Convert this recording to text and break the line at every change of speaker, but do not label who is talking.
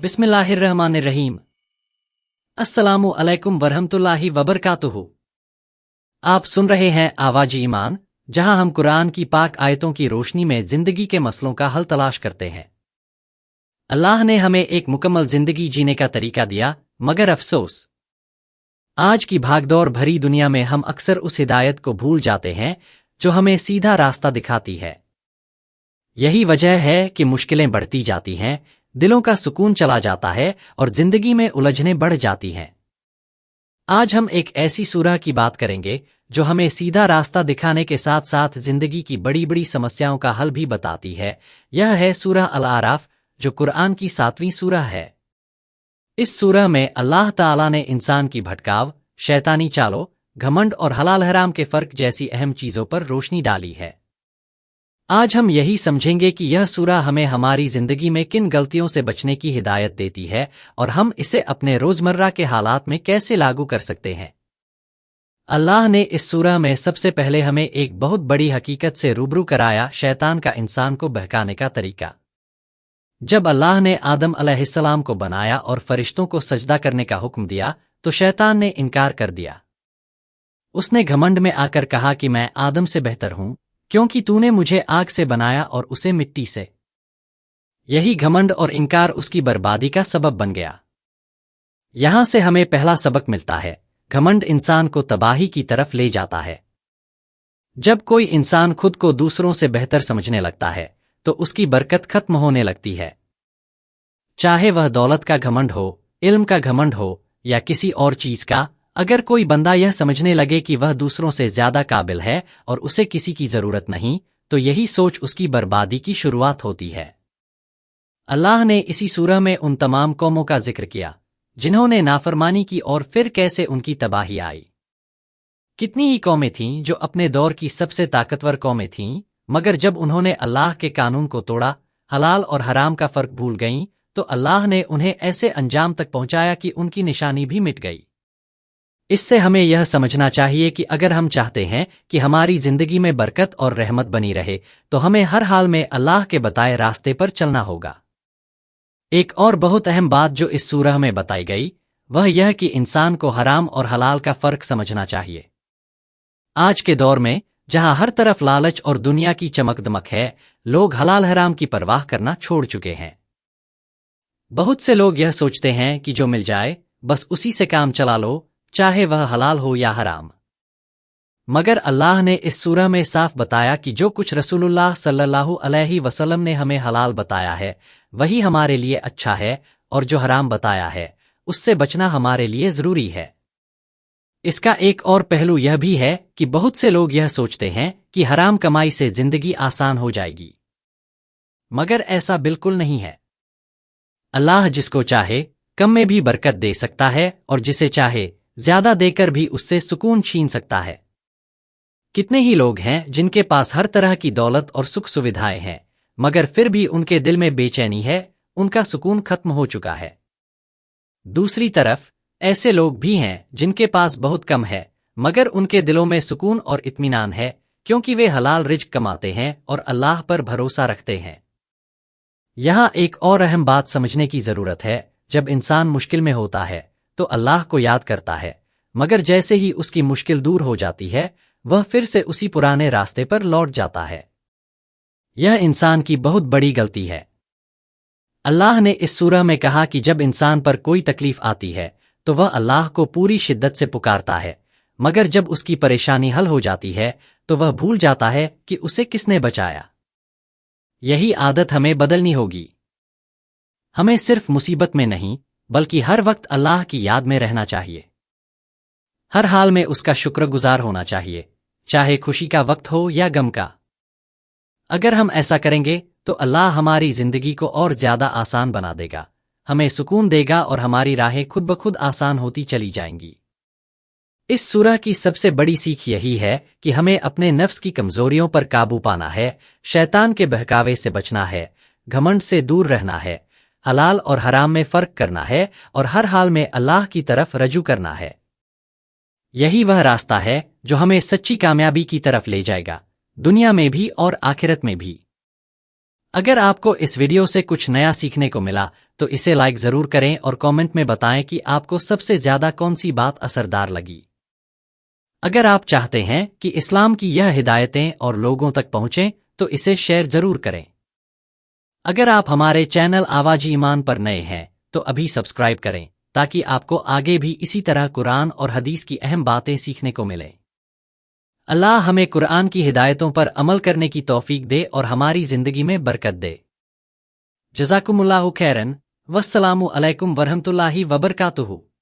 बिस्मिल्लाहिर्रहमानिर्रहीम। अस्सलामु अलैकुम वरहमतुल्लाहि वबरकातुहू। आप सुन रहे हैं आवाज ईमान, जहां हम कुरान की पाक आयतों की रोशनी में जिंदगी के मसलों का हल तलाश करते हैं। अल्लाह ने हमें एक मुकम्मल जिंदगी जीने का तरीका दिया, मगर अफसोस आज की भागदौड़ भरी दुनिया में हम अक्सर उस हिदायत को भूल जाते हैं जो हमें सीधा रास्ता दिखाती है। यही वजह है कि मुश्किलें बढ़ती जाती हैं, दिलों का सुकून चला जाता है और जिंदगी में उलझनें बढ़ जाती हैं। आज हम एक ऐसी सूरह की बात करेंगे जो हमें सीधा रास्ता दिखाने के साथ साथ जिंदगी की बड़ी बड़ी समस्याओं का हल भी बताती है। यह है सूरह अल आराफ, जो कुरान की 7वीं सूरह है। इस सूरह में अल्लाह ताला ने इंसान की भटकाव, शैतानी चालों, घमंड और हलाल हराम के फर्क जैसी अहम चीजों पर रोशनी डाली है। आज हम यही समझेंगे कि यह सूरह हमें हमारी जिंदगी में किन गलतियों से बचने की हिदायत देती है और हम इसे अपने रोजमर्रा के हालात में कैसे लागू कर सकते हैं। अल्लाह ने इस सूरह में सबसे पहले हमें एक बहुत बड़ी हकीकत से रूबरू कराया, शैतान का इंसान को बहकाने का तरीका। जब अल्लाह ने आदम अलैहिस्सलाम को बनाया और फरिश्तों को सजदा करने का हुक्म दिया तो शैतान ने इनकार कर दिया। उसने घमंड में आकर कहा कि मैं आदम से बेहतर हूं, क्योंकि तूने मुझे आग से बनाया और उसे मिट्टी से। यही घमंड और इनकार उसकी बर्बादी का सबब बन गया। यहां से हमें पहला सबक मिलता है, घमंड इंसान को तबाही की तरफ ले जाता है। जब कोई इंसान खुद को दूसरों से बेहतर समझने लगता है तो उसकी बरकत खत्म होने लगती है। चाहे वह दौलत का घमंड हो, इल्म का घमंड हो या किसी और चीज का। अगर कोई बंदा यह समझने लगे कि वह दूसरों से ज्यादा काबिल है और उसे किसी की जरूरत नहीं, तो यही सोच उसकी बर्बादी की शुरुआत होती है। अल्लाह ने इसी सूरह में उन तमाम कौमों का जिक्र किया जिन्होंने नाफरमानी की और फिर कैसे उनकी तबाही आई। कितनी ही कौमें थीं जो अपने दौर की सबसे ताकतवर कौमें थीं, मगर जब उन्होंने अल्लाह के कानून को तोड़ा, हलाल और हराम का फर्क भूल गईं, तो अल्लाह ने उन्हें ऐसे अंजाम तक पहुंचाया कि उनकी निशानी भी मिट गई। इससे हमें यह समझना चाहिए कि अगर हम चाहते हैं कि हमारी जिंदगी में बरकत और रहमत बनी रहे तो हमें हर हाल में अल्लाह के बताए रास्ते पर चलना होगा। एक और बहुत अहम बात जो इस सूरह में बताई गई वह यह कि इंसान को हराम और हलाल का फर्क समझना चाहिए। आज के दौर में जहां हर तरफ लालच और दुनिया की चमक दमक है, लोग हलाल हराम की परवाह करना छोड़ चुके हैं। बहुत से लोग यह सोचते हैं कि जो मिल जाए बस उसी से काम चला लो, चाहे वह हलाल हो या हराम। मगर अल्लाह ने इस सूरह में साफ बताया कि जो कुछ रसूलुल्लाह सल्लल्लाहु अलैहि वसल्लम ने हमें हलाल बताया है वही हमारे लिए अच्छा है, और जो हराम बताया है उससे बचना हमारे लिए जरूरी है। इसका एक और पहलू यह भी है कि बहुत से लोग यह सोचते हैं कि हराम कमाई से जिंदगी आसान हो जाएगी, मगर ऐसा बिल्कुल नहीं है। अल्लाह जिसको चाहे कम में भी बरकत दे सकता है और जिसे चाहे ज्यादा देकर भी उससे सुकून छीन सकता है। कितने ही लोग हैं जिनके पास हर तरह की दौलत और सुख सुविधाएं हैं, मगर फिर भी उनके दिल में बेचैनी है, उनका सुकून खत्म हो चुका है। दूसरी तरफ ऐसे लोग भी हैं जिनके पास बहुत कम है, मगर उनके दिलों में सुकून और इत्मीनान है, क्योंकि वे हलाल रिज्क कमाते हैं और अल्लाह पर भरोसा रखते हैं। यहाँ एक और अहम बात समझने की जरूरत है, जब इंसान मुश्किल में होता है तो अल्लाह को याद करता है, मगर जैसे ही उसकी मुश्किल दूर हो जाती है वह फिर से उसी पुराने रास्ते पर लौट जाता है। यह इंसान की बहुत बड़ी गलती है। अल्लाह ने इस सूरह में कहा कि जब इंसान पर कोई तकलीफ आती है तो वह अल्लाह को पूरी शिद्दत से पुकारता है, मगर जब उसकी परेशानी हल हो जाती है तो वह भूल जाता है कि उसे किसने बचाया। यही आदत हमें बदलनी होगी। हमें सिर्फ मुसीबत में नहीं बल्कि हर वक्त अल्लाह की याद में रहना चाहिए। हर हाल में उसका शुक्रगुजार होना चाहिए, चाहे खुशी का वक्त हो या गम का। अगर हम ऐसा करेंगे तो अल्लाह हमारी जिंदगी को और ज्यादा आसान बना देगा, हमें सुकून देगा और हमारी राहें खुद ब खुद आसान होती चली जाएंगी। इस सूरह की सबसे बड़ी सीख यही है कि हमें अपने नफ्स की कमजोरियों पर काबू पाना है, शैतान के बहकावे से बचना है, घमंड से दूर रहना है, हलाल और हराम में फर्क करना है और हर हाल में अल्लाह की तरफ रजू करना है। यही वह रास्ता है जो हमें सच्ची कामयाबी की तरफ ले जाएगा, दुनिया में भी और आखिरत में भी। اگر آپ کو اس ویڈیو سے کچھ نیا سیکھنے کو ملا تو اسے لائک ضرور کریں اور کامنٹ میں بتائیں کہ آپ کو سب سے زیادہ کون سی بات اثردار لگی۔ اگر آپ چاہتے ہیں کہ اسلام کی یہ ہدایتیں اور لوگوں تک پہنچیں تو اسے شیئر ضرور کریں۔ اگر آپ ہمارے چینل آواز ایمان پر نئے ہیں تو ابھی سبسکرائب کریں تاکہ آپ کو آگے بھی اسی طرح قرآن اور حدیث کی اہم باتیں سیکھنے کو ملیں۔ اللہ ہمیں قرآن کی ہدایتوں پر عمل کرنے کی توفیق دے اور ہماری زندگی میں برکت دے۔ جزاکم اللہ خیرن، والسلام علیکم ورحمۃ اللہ وبرکاتہ۔